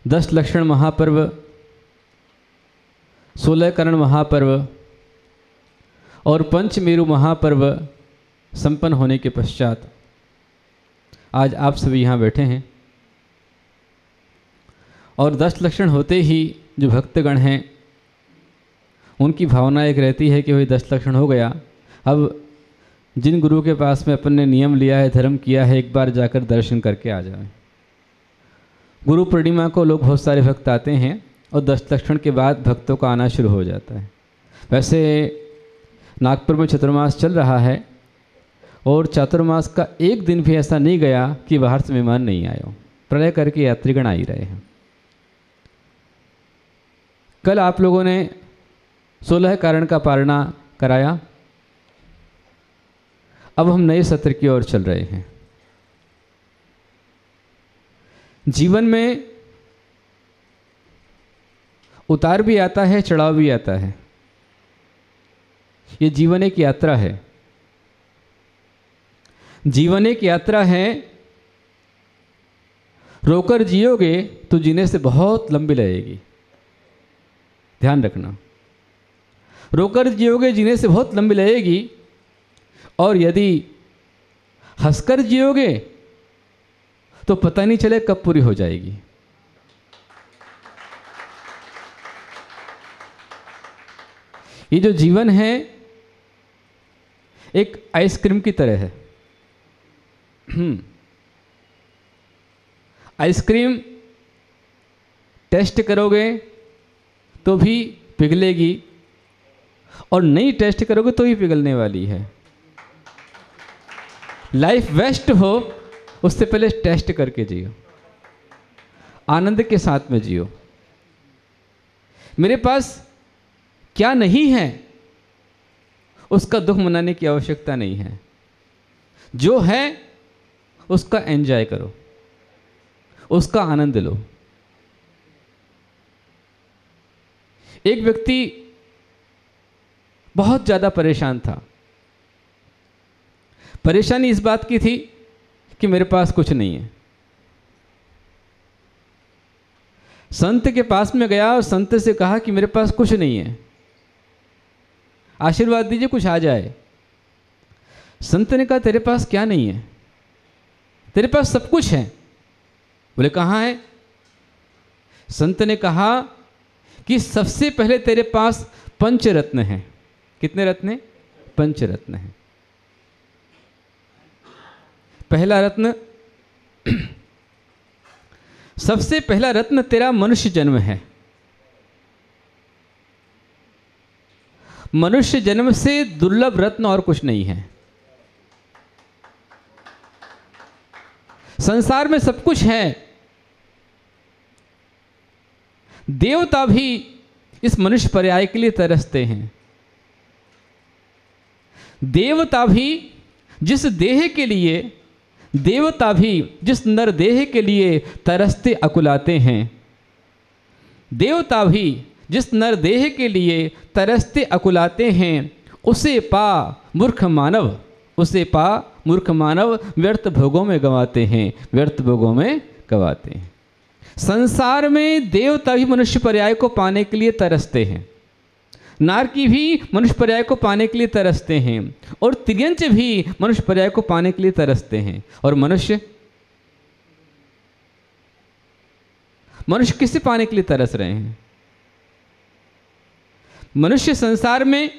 10 लक्षण महापर्व, 16 करण महापर्व और पंचमेरु महापर्व संपन्न होने के पश्चात आज आप सभी यहाँ बैठे हैं। और 10 लक्षण होते ही जो भक्तगण हैं उनकी भावना एक रहती है कि वही 10 लक्षण हो गया, अब जिन गुरु के पास में अपन ने नियम लिया है, धर्म किया है, एक बार जाकर दर्शन करके आ जाए। गुरु पूर्णिमा को लोग बहुत सारे भक्त आते हैं और 10 लक्षण के बाद भक्तों का आना शुरू हो जाता है। वैसे नागपुर में चतुर्मास चल रहा है और चातुर्मास का एक दिन भी ऐसा नहीं गया कि बाहर से मेहमान नहीं आए हो, प्रलय करके यात्रीगण आ ही रहे हैं। कल आप लोगों ने 16 कारण का पारणा कराया। अब हम नए सत्र की ओर चल रहे हैं। जीवन में उतार भी आता है, चढ़ाव भी आता है। ये जीवन एक यात्रा है। जीवन एक यात्रा है। रोकर जियोगे तो जीने से बहुत लंबी लगेगी, ध्यान रखना। रोकर जियोगे जीने से बहुत लंबी लगेगी, और यदि हंसकर जियोगे तो पता नहीं चले कब पूरी हो जाएगी। ये जो जीवन है एक आइसक्रीम की तरह है। आइसक्रीम टेस्ट करोगे तो भी पिघलेगी और नहीं टेस्ट करोगे तो ही पिघलने वाली है। लाइफ वेस्ट हो उससे पहले टेस्ट करके जियो, आनंद के साथ में जियो। मेरे पास क्या नहीं है उसका दुख मनाने की आवश्यकता नहीं है। जो है उसका एंजॉय करो, उसका आनंद लो। एक व्यक्ति बहुत ज़्यादा परेशान था। परेशानी इस बात की थी कि मेरे पास कुछ नहीं है। संत के पास में गया और संत से कहा कि मेरे पास कुछ नहीं है, आशीर्वाद दीजिए कुछ आ जाए। संत ने कहा तेरे पास क्या नहीं है? तेरे पास सब कुछ है। बोले कहाँ है? संत ने कहा कि सबसे पहले तेरे पास पंचरत्न है। कितने रत्न हैं? पंचरत्न है। पहला रत्न, सबसे पहला रत्न तेरा मनुष्य जन्म है। मनुष्य जन्म से दुर्लभ रत्न और कुछ नहीं है। संसार में सब कुछ है। देवता भी इस मनुष्य पर्याय के लिए तरसते हैं। देवता भी जिस देह के लिए, देवता भी जिस नर देह के लिए तरसते अकुलाते हैं, देवता भी जिस नर देह के लिए तरसते अकुलाते हैं, उसे पा मूर्ख मानव, उसे पा मूर्ख मानव व्यर्थ भोगों में गंवाते हैं, व्यर्थ भोगों में गंवाते हैं। संसार में देवता भी मनुष्य पर्याय को पाने के लिए तरसते हैं, नारकी भी मनुष्य पर्याय को पाने के लिए तरसते हैं, और तिर्यंच भी मनुष्य पर्याय को पाने के लिए तरसते हैं। और मनुष्य किसे पाने के लिए तरस रहे हैं? मनुष्य संसार में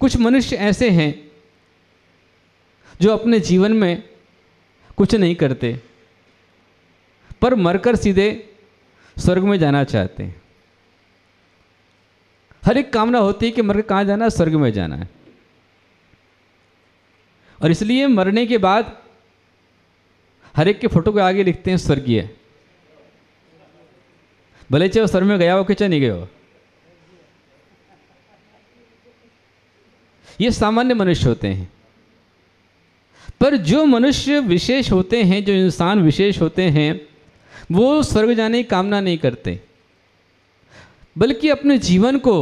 कुछ मनुष्य ऐसे हैं जो अपने जीवन में कुछ नहीं करते पर मरकर सीधे स्वर्ग में जाना चाहते हैं। हर एक कामना होती है कि मरकर कहाँ जाना है? स्वर्ग में जाना है। और इसलिए मरने के बाद हर एक के फोटो के आगे लिखते हैं स्वर्गीय, भले चाहे वो स्वर्ग में गया हो कि चाहे नहीं गया हो। ये सामान्य मनुष्य होते हैं। पर जो मनुष्य विशेष होते हैं, जो इंसान विशेष होते हैं, वो स्वर्ग जाने की कामना नहीं करते, बल्कि अपने जीवन को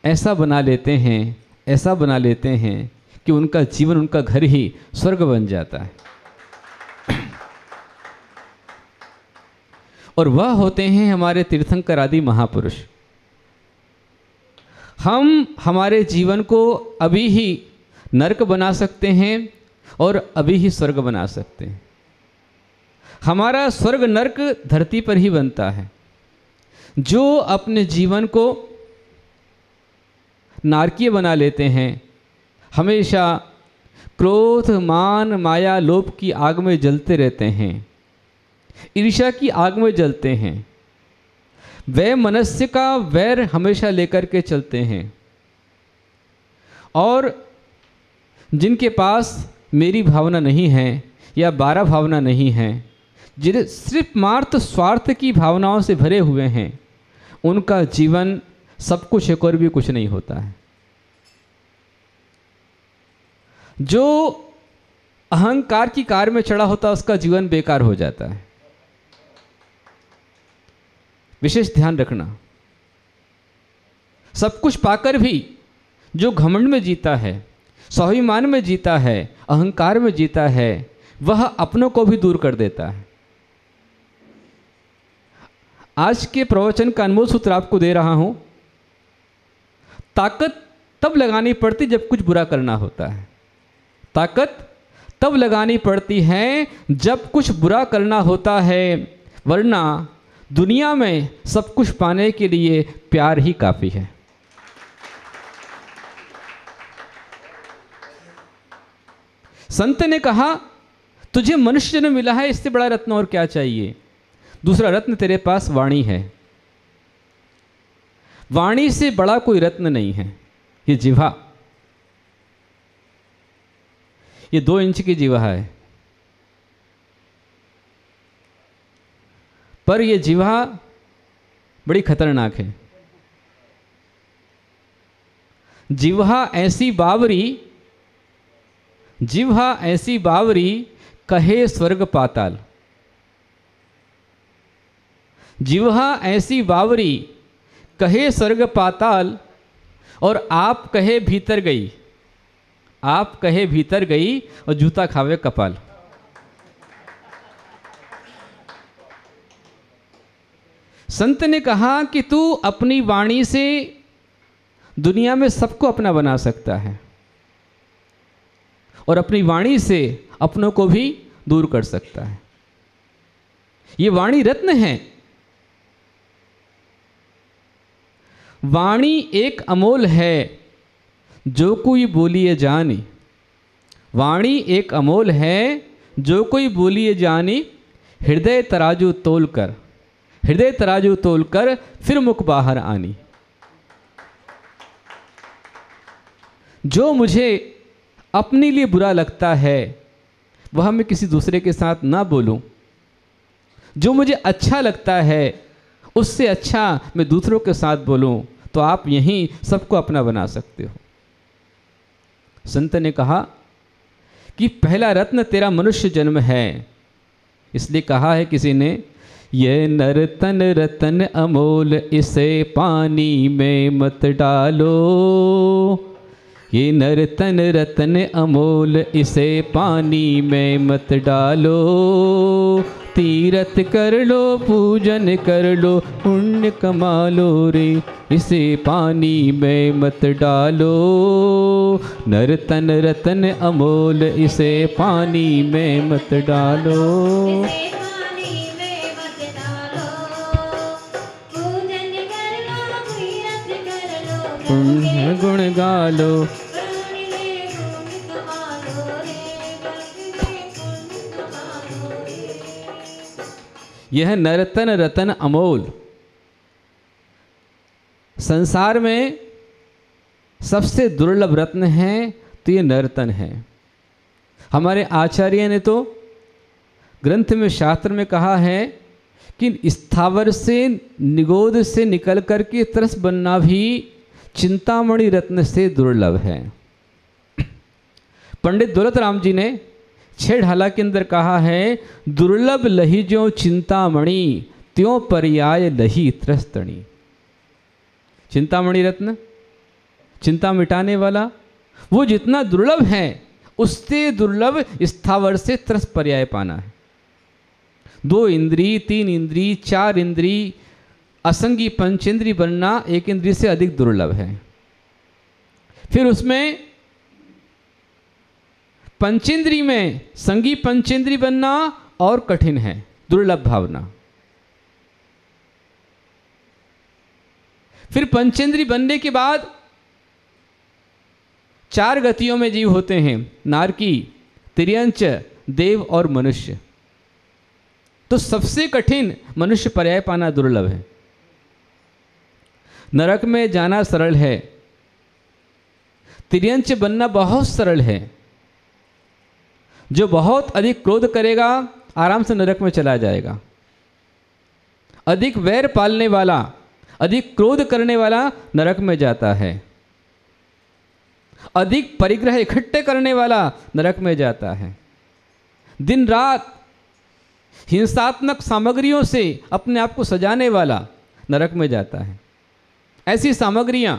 ऐसा बना लेते हैं, ऐसा बना लेते हैं कि उनका जीवन, उनका घर ही स्वर्ग बन जाता है। और वह होते हैं हमारे तीर्थंकर आदि महापुरुष। हम हमारे जीवन को अभी ही नरक बना सकते हैं और अभी ही स्वर्ग बना सकते हैं। हमारा स्वर्ग नरक धरती पर ही बनता है। जो अपने जीवन को नारकीय बना लेते हैं, हमेशा क्रोध मान माया लोभ की आग में जलते रहते हैं, ईर्ष्या की आग में जलते हैं, वह मनुष्य का वैर हमेशा लेकर के चलते हैं, और जिनके पास मेरी भावना नहीं है या बारह भावना नहीं है, जिन्हें सिर्फ मार्थ स्वार्थ की भावनाओं से भरे हुए हैं, उनका जीवन सब कुछ है और भी कुछ नहीं होता है। जो अहंकार की कार में चढ़ा होता है उसका जीवन बेकार हो जाता है। विशेष ध्यान रखना, सब कुछ पाकर भी जो घमंड में जीता है, स्वाभिमान में जीता है, अहंकार में जीता है, वह अपनों को भी दूर कर देता है। आज के प्रवचन का अनमोल सूत्र आपको दे रहा हूं। ताकत तब लगानी पड़ती जब कुछ बुरा करना होता है। ताकत तब लगानी पड़ती है जब कुछ बुरा करना होता है, वरना दुनिया में सब कुछ पाने के लिए प्यार ही काफी है। संत ने कहा, तुझे मनुष्य जन्म मिला है, इससे बड़ा रत्न और क्या चाहिए। दूसरा रत्न तेरे पास वाणी है। वाणी से बड़ा कोई रत्न नहीं है। ये जिह्वा, ये 2 इंच की जिह्वा है, पर यह जिह्वा बड़ी खतरनाक है। जिह्वा ऐसी बावरी, जिह्वा ऐसी बावरी, कहे स्वर्ग पाताल। जिह्वा ऐसी बावरी, कहे स्वर्ग पाताल, और आप कहे भीतर गई, आप कहे भीतर गई, और जूता खावे कपाल। संत ने कहा कि तू अपनी वाणी से दुनिया में सबको अपना बना सकता है, और अपनी वाणी से अपनों को भी दूर कर सकता है। ये वाणी रत्न है। वाणी एक अमोल है, जो कोई बोलिए जानी। वाणी एक अमोल है, जो कोई बोलिए जानी। हृदय तराजू तोल कर, हृदय तराजू तोल कर, फिर मुख बाहर आनी। जो मुझे अपने लिए बुरा लगता है, वह मैं किसी दूसरे के साथ ना बोलूं। जो मुझे अच्छा लगता है, उससे अच्छा मैं दूसरों के साथ बोलूं, तो आप यहीं सबको अपना बना सकते हो। संत ने कहा कि पहला रत्न तेरा मनुष्य जन्म है। इसलिए कहा है किसी ने, ये नर्तन रतन अमोल, इसे पानी में मत डालो। ये नर्तन रतन अमोल, इसे पानी में मत डालो। तीरथ कर लो, पूजन कर लो, पुण्य कमा लो रे, इसे पानी में मत डालो। नर्तन रतन अमोल, इसे पानी में मत डालो। पुण्य गुण गालो। यह नर्तन रतन अमोल, संसार में सबसे दुर्लभ रत्न है, तो ये नर्तन है। हमारे आचार्य ने तो ग्रंथ में, शास्त्र में कहा है कि स्थावर से, निगोद से निकल करके तरस बनना भी चिंतामणि रत्न से दुर्लभ है। पंडित दौलत राम जी ने 6 ढाला के अंदर कहा है, दुर्लभ लही जो चिंतामणि, त्यों पर्याय लही त्रस्तणी। चिंतामणि रत्न, चिंता मिटाने वाला, वो जितना दुर्लभ है, उससे दुर्लभ स्थावर से त्रस पर्याय पाना है। 2 इंद्री, 3 इंद्री, 4 इंद्री, असंगी पंचेंद्री बनना 1 इंद्री से अधिक दुर्लभ है। फिर उसमें पंचेंद्री में संगी पंचेंद्री बनना और कठिन है, दुर्लभ भावना। फिर पंचेंद्री बनने के बाद 4 गतियों में जीव होते हैं, नारकी, तिर्यंच, देव और मनुष्य। तो सबसे कठिन मनुष्य पर्याय पाना दुर्लभ है। नरक में जाना सरल है, तिर्यंच बनना बहुत सरल है। जो बहुत अधिक क्रोध करेगा आराम से नरक में चला जाएगा। अधिक वैर पालने वाला, अधिक क्रोध करने वाला नरक में जाता है। अधिक परिग्रह इकट्ठे करने वाला नरक में जाता है। दिन रात हिंसात्मक सामग्रियों से अपने आप को सजाने वाला नरक में जाता है। ऐसी सामग्रियां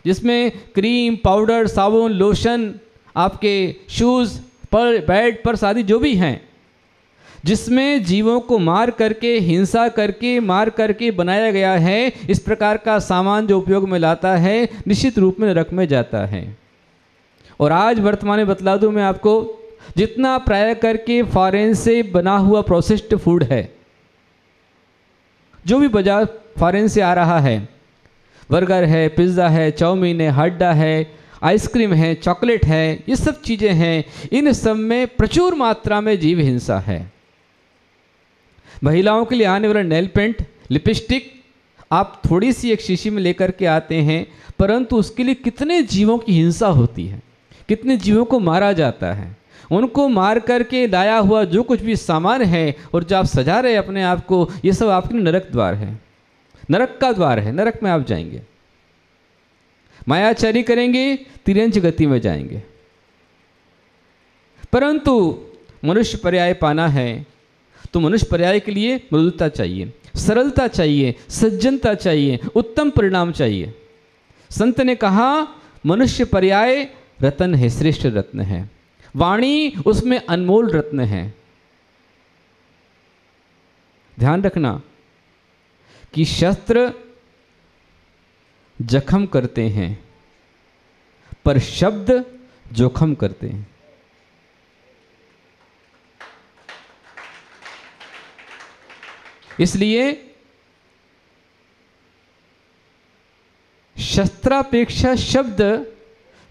जिसमें क्रीम, पाउडर, साबुन, लोशन, आपके शूज़ पर, बेड पर आदि जो भी हैं, जिसमें जीवों को मार करके, हिंसा करके, मार करके बनाया गया है, इस प्रकार का सामान जो उपयोग में लाता है निश्चित रूप में नरक में जाता है। और आज वर्तमान में बतला दूं मैं आपको, जितना प्राय करके फॉरेन से बना हुआ प्रोसेस्ड फूड है, जो भी बाजार फॉरेन से आ रहा है, बर्गर है, पिज़्ज़ा है, चाउमीन है, हड्डा है, आइसक्रीम है, चॉकलेट है, ये सब चीज़ें हैं, इन सब में प्रचुर मात्रा में जीव हिंसा है। महिलाओं के लिए आने वाला नेल पेंट, लिपस्टिक आप थोड़ी सी एक शीशी में लेकर के आते हैं, परंतु उसके लिए कितने जीवों की हिंसा होती है, कितने जीवों को मारा जाता है। उनको मार करके लाया हुआ जो कुछ भी सामान है और जो आप सजा रहे अपने आप को, ये सब आपके लिए नरक द्वार है, नरक का द्वार है। नरक में आप जाएंगे, मायाचारी करेंगे, तिर्यंच गति में जाएंगे। परंतु मनुष्य पर्याय पाना है तो मनुष्य पर्याय के लिए मृदुता चाहिए, सरलता चाहिए, सज्जनता चाहिए, उत्तम परिणाम चाहिए। संत ने कहा मनुष्य पर्याय रत्न है, श्रेष्ठ रत्न है। वाणी उसमें अनमोल रत्न है। ध्यान रखना कि शस्त्र जख्म करते हैं पर शब्द जोखम करते हैं। इसलिए शस्त्रापेक्षा शब्द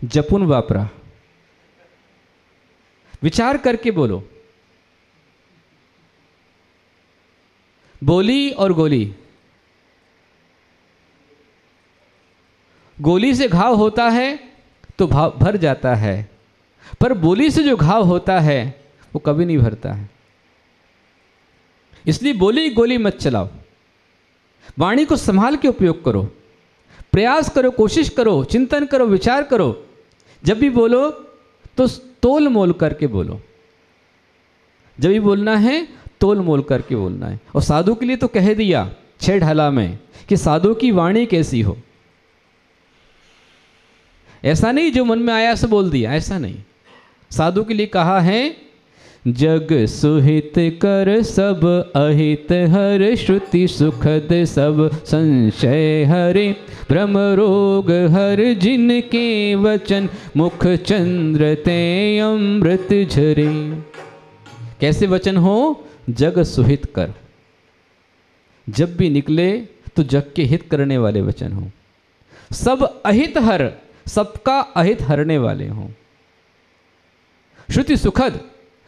जपून वापरा। विचार करके बोलो। बोली और गोली, गोली से घाव होता है तो भाव भर जाता है, पर बोली से जो घाव होता है वो कभी नहीं भरता है। इसलिए बोली गोली मत चलाओ, वाणी को संभाल के उपयोग करो, प्रयास करो, कोशिश करो, चिंतन करो, विचार करो। जब भी बोलो तो तोल मोल करके बोलो। जब भी बोलना है तोल मोल करके बोलना है। और साधु के लिए तो कह दिया 6 ढाला में कि साधु की वाणी कैसी हो। ऐसा नहीं जो मन में आया से बोल दिया, ऐसा नहीं। साधु के लिए कहा है जग सुहित कर सब अहित हर, श्रुति सुखद सब संशय हरे, भ्रम रोग हर जिनके वचन, मुख चंद्र ते अमृत झरे। कैसे वचन हो? जग सुहित कर, जब भी निकले तो जग के हित करने वाले वचन हो। सब अहित हर, सबका अहित हरने वाले हों। श्रुति सुखद,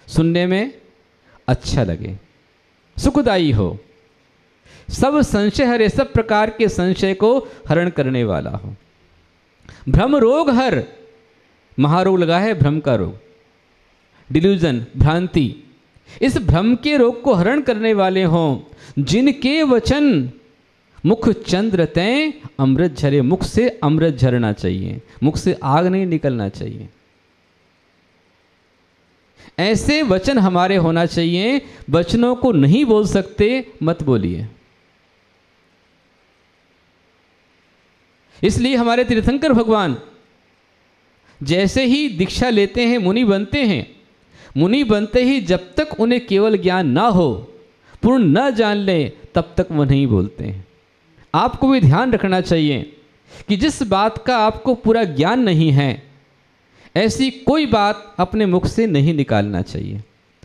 सुनने में अच्छा लगे, सुखदायी हो। सब संशय हरे, सब प्रकार के संशय को हरण करने वाला हो। भ्रम रोग हर, महारोग लगा है भ्रम का रोग, डिल्यूजन, भ्रांति। इस भ्रम के रोग को हरण करने वाले हों। जिनके वचन मुख चंद्र तय अमृत झरे, मुख से अमृत झरना चाहिए, मुख से आग नहीं निकलना चाहिए। ऐसे वचन हमारे होना चाहिए। वचनों को नहीं बोल सकते, मत बोलिए। इसलिए हमारे तीर्थंकर भगवान जैसे ही दीक्षा लेते हैं, मुनि बनते हैं, मुनि बनते ही जब तक उन्हें केवल ज्ञान ना हो, पूर्ण न जान लें तब तक वो नहीं बोलते हैं। आपको भी ध्यान रखना चाहिए कि जिस बात का आपको पूरा ज्ञान नहीं है, ऐसी कोई बात अपने मुख से नहीं निकालना चाहिए,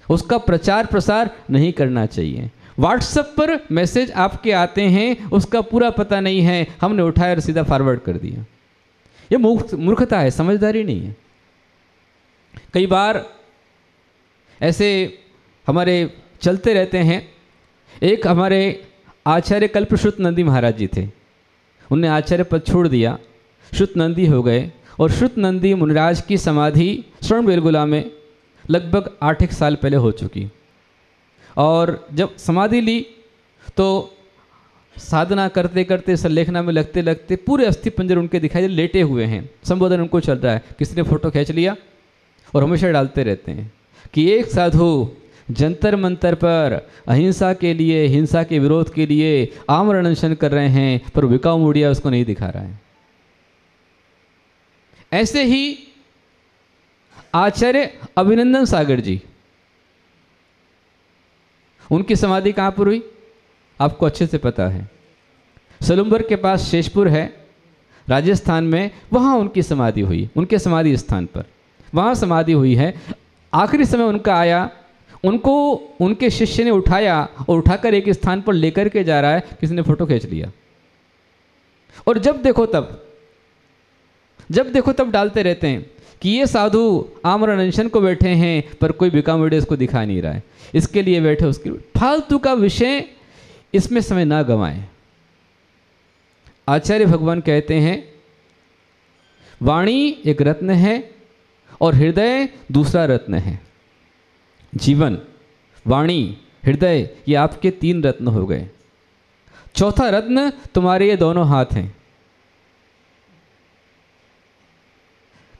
उसका प्रचार प्रसार नहीं करना चाहिए। व्हाट्सएप पर मैसेज आपके आते हैं, उसका पूरा पता नहीं है, हमने उठाया और सीधा फॉरवर्ड कर दिया। ये मूर्खता है, समझदारी नहीं है। कई बार ऐसे हमारे चलते रहते हैं। एक हमारे आचार्य कल्पश्रुत नंदी महाराज जी थे, उनने आचार्य पद छोड़ दिया, श्रुत नंदी हो गए, और श्रुत नंदी मुनिराज की समाधि श्रवणबेलगोला में लगभग 8 साल पहले हो चुकी। और जब समाधि ली तो साधना करते करते संलेखना में लगते लगते पूरे अस्थि पंजर उनके दिखाई दे, लेटे हुए हैं, संबोधन उनको चल रहा है, किसी ने फोटो खींच लिया और हमेशा डालते रहते हैं कि एक साधु जंतर मंतर पर अहिंसा के लिए, हिंसा के विरोध के लिए आमरण अनशन कर रहे हैं, पर बिकाऊ मीडिया उसको नहीं दिखा रहा है। ऐसे ही आचार्य अभिनंदन सागर जी, उनकी समाधि कहाँ पर हुई आपको अच्छे से पता है। सलुम्बर के पास शेषपुर है राजस्थान में, वहाँ उनकी समाधि हुई, उनके समाधि स्थान पर वहाँ समाधि हुई है। आखिरी समय उनका आया, उनको उनके शिष्य ने उठाया और उठाकर एक स्थान पर लेकर के जा रहा है, किसी ने फोटो खींच लिया और जब देखो तब डालते रहते हैं कि ये साधु आमरण अनशन को बैठे हैं, पर कोई बिका मीडिया इसको दिखा नहीं रहा है, इसके लिए बैठे, उसके लिए। फालतू का विषय, इसमें समय ना गंवाएं। आचार्य भगवान कहते हैं वाणी एक रत्न है और हृदय दूसरा रत्न है। जीवन, वाणी, हृदय, ये आपके 3 रत्न हो गए। चौथा रत्न तुम्हारे ये दोनों हाथ हैं।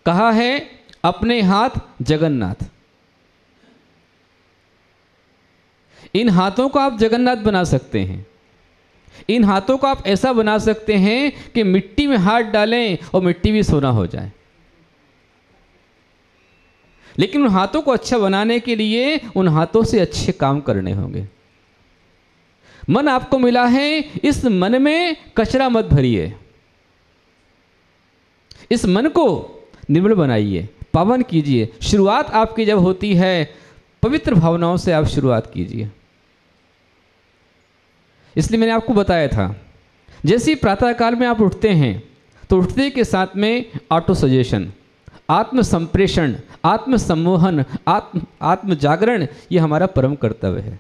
कहा है अपने हाथ जगन्नाथ। इन हाथों को आप जगन्नाथ बना सकते हैं। इन हाथों को आप ऐसा बना सकते हैं कि मिट्टी में हाथ डालें और मिट्टी भी सोना हो जाए। लेकिन उन हाथों को अच्छा बनाने के लिए उन हाथों से अच्छे काम करने होंगे। मन आपको मिला है, इस मन में कचरा मत भरिए, इस मन को निर्मल बनाइए, पावन कीजिए। शुरुआत आपकी जब होती है पवित्र भावनाओं से आप शुरुआत कीजिए। इसलिए मैंने आपको बताया था, जैसे ही प्रातःकाल में आप उठते हैं तो उठते के साथ में ऑटो सजेशन, आत्म संप्रेषण, आत्म सम्मोहन, आत्म जागरण, ये हमारा परम कर्तव्य है।